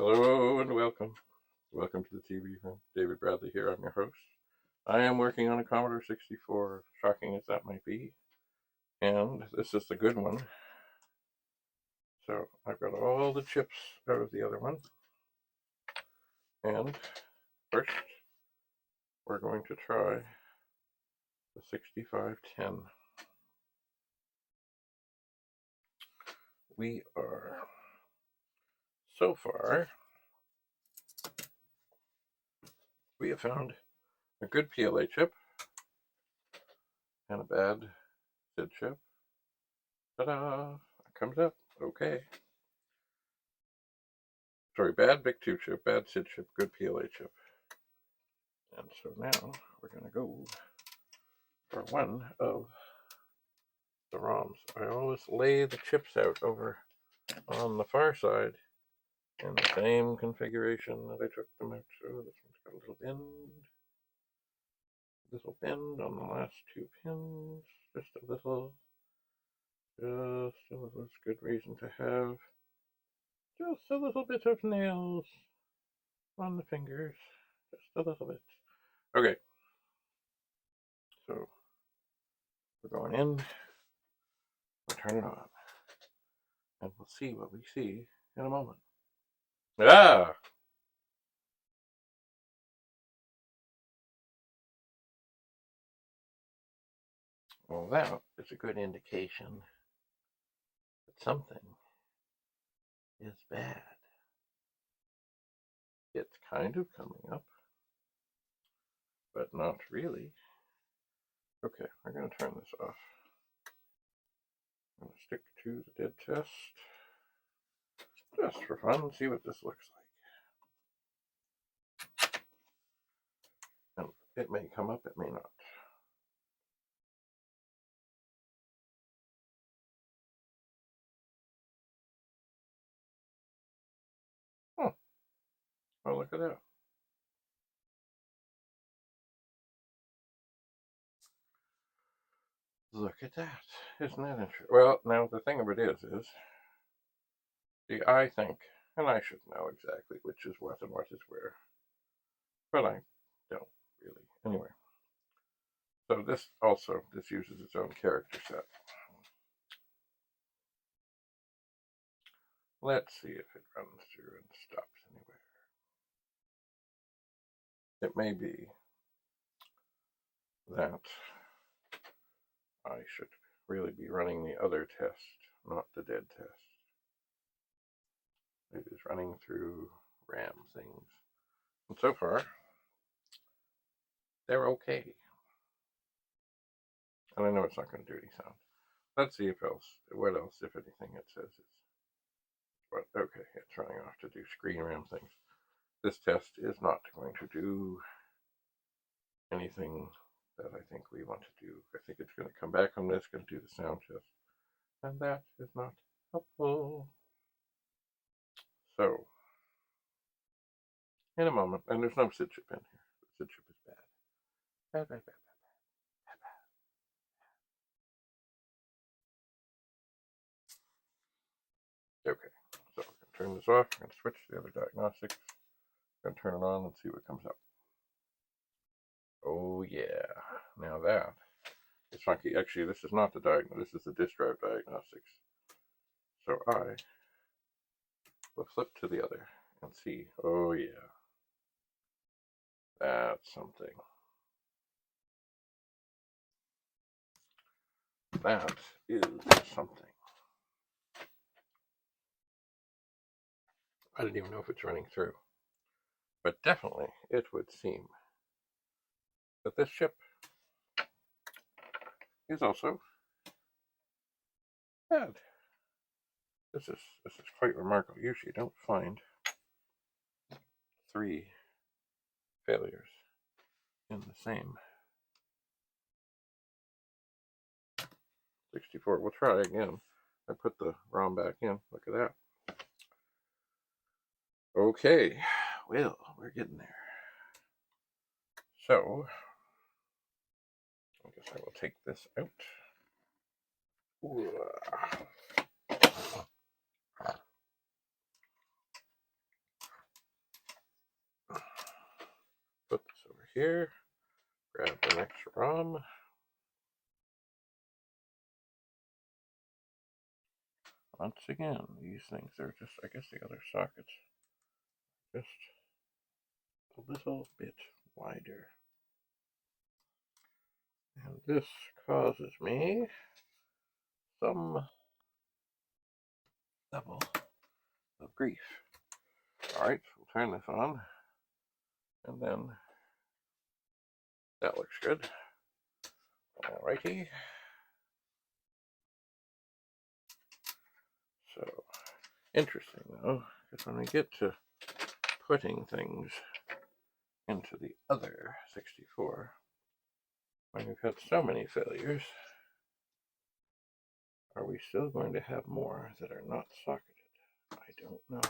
Hello and welcome. Welcome to the TV room. David Bradley here. I'm your host. I am working on a Commodore 64, shocking as that might be, and this is the good one. So I've got all the chips out of the other one, and first we're going to try the 6510. We are, so far, we have found a good PLA chip and a bad SID chip. Ta-da! It comes up. Okay. Sorry, bad BIC2 chip, bad SID chip, good PLA chip. And so now we're going to go for one of the ROMs. I always lay the chips out over on the far side in the same configuration that I took them out. So this one's got a little bend on the last two pins, just a little. It's good reason to have just a little bit of nails on the fingers, just a little bit. Okay, so we're going in, we'll turn it on, and we'll see what we see in a moment. Ah! Well, that is a good indication that something is bad. It's kind of coming up, but not really. Okay, we're going to turn this off. I'm going to stick to the dead test just for fun, see what this looks like. And it may come up, it may not. Oh, look at that. Look at that. Isn't that interesting? Well, now the thing of it is, see, I think, and I should know exactly which is what and what is where, but I don't really. Anyway, so this uses its own character set. Let's see if it runs through and stops anywhere. It may be that I should really be running the other test, not the dead test. It is running through RAM things. And so far, they're okay. And I know it's not going to do any sound. Let's see what else, if anything, it says is. But okay, it's running off to do screen RAM things. This test is not going to do anything that I think we want to do. I think it's going to come back on this, going to do the sound test. And that is not helpful. So, in a moment, and there's no SID chip in here. The SID chip is bad. Bad, bad, bad, bad, bad. Okay, so I'm going to turn this off. I'm going to switch to the other diagnostics. I'm going to turn it on and see what comes up. Oh yeah, now that is funky. Actually, this is not the this is the disk drive diagnostics. So I will flip to the other and see. Oh yeah, that's something. That is something. I don't even know if it's running through, but definitely it would seem that this chip is also bad. This is quite remarkable. Usually you don't find 3 failures in the same 64. We'll try again. I put the ROM back in. Look at that. Okay, well, we're getting there. So, I guess I will take this out. here, grab the next ROM. Once again, these things are just, I guess the other sockets, just a little bit wider. And this causes me some level of grief. Alright, so we'll turn this on, and then that looks good. Alrighty. So, interesting though, because when we get to putting things into the other 64, when we've had so many failures, are we still going to have more that are not socketed? I don't know.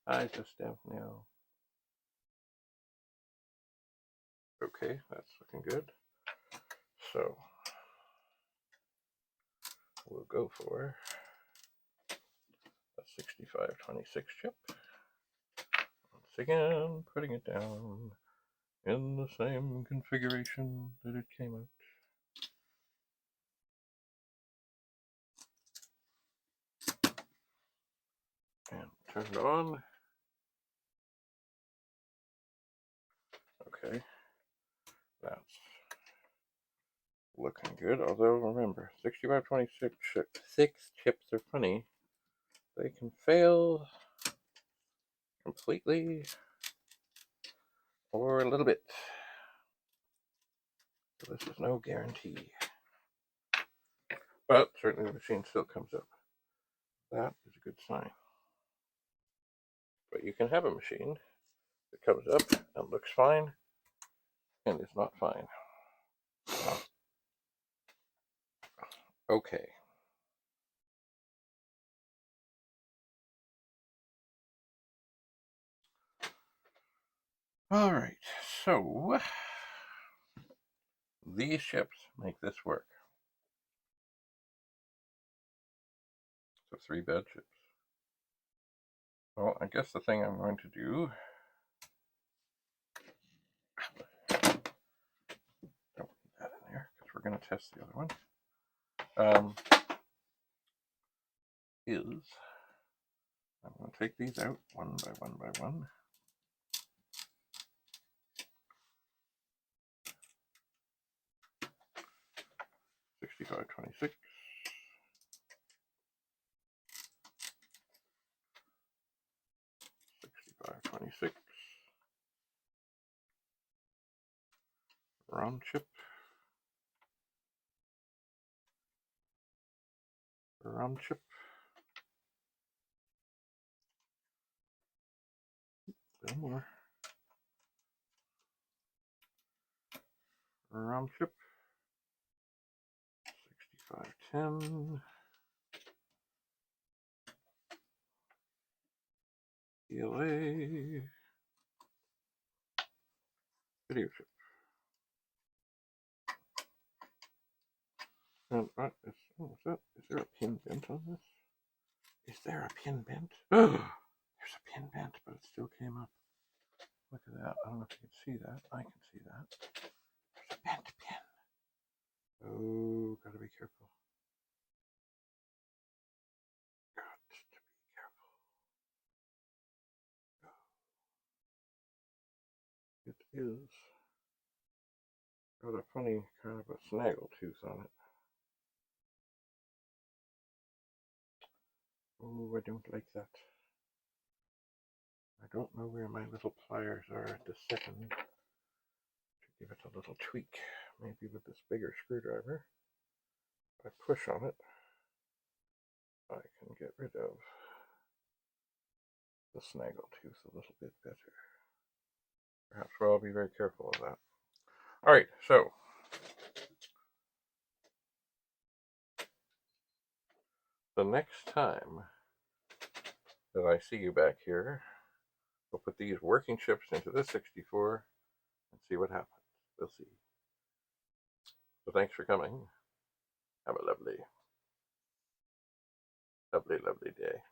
I just don't know. Okay, that's looking good. So, we'll go for a 6526 chip. Once again, putting it down in the same configuration that it came out. And turn it on. Okay, that's looking good. Although remember, 6526 chips are funny. They can fail completely or a little bit. So this is no guarantee. But certainly the machine still comes up. That is a good sign. But you can have a machine that comes up and looks fine and is not fine. Okay. Alright, so these chips make this work. So 3 bad chips. Well, I guess the thing I'm going to do, don't put that in there because we're going to test the other one, is I'm going to take these out one by one by one. $65.26. $65.26. Round chip. Round chip. A little more. Round chip. 6510. PLA. Video chip. And what is, oh, is that? Is there a pin bent on this? Is there a pin bent? Oh, there's a pin bent, but it still came up. Look at that. I don't know if you can see that. I can see that. There's a bent pin. Oh, gotta be careful. Got to be careful. It is got a funny kind of a snaggle tooth on it. Oh, I don't like that. I don't know where my little pliers are at this second to give it a little tweak. Maybe with this bigger screwdriver, if I push on it, I can get rid of the snaggle tooth a little bit better. Perhaps I'll be very careful of that. Alright, so the next time that I see you back here, we'll put these working chips into this 64 and see what happens. We'll see. So thanks for coming. Have a lovely, lovely, lovely day.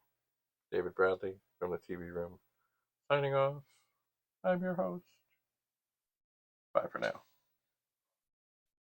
David Bradley from the TV Room, signing off. I'm your host.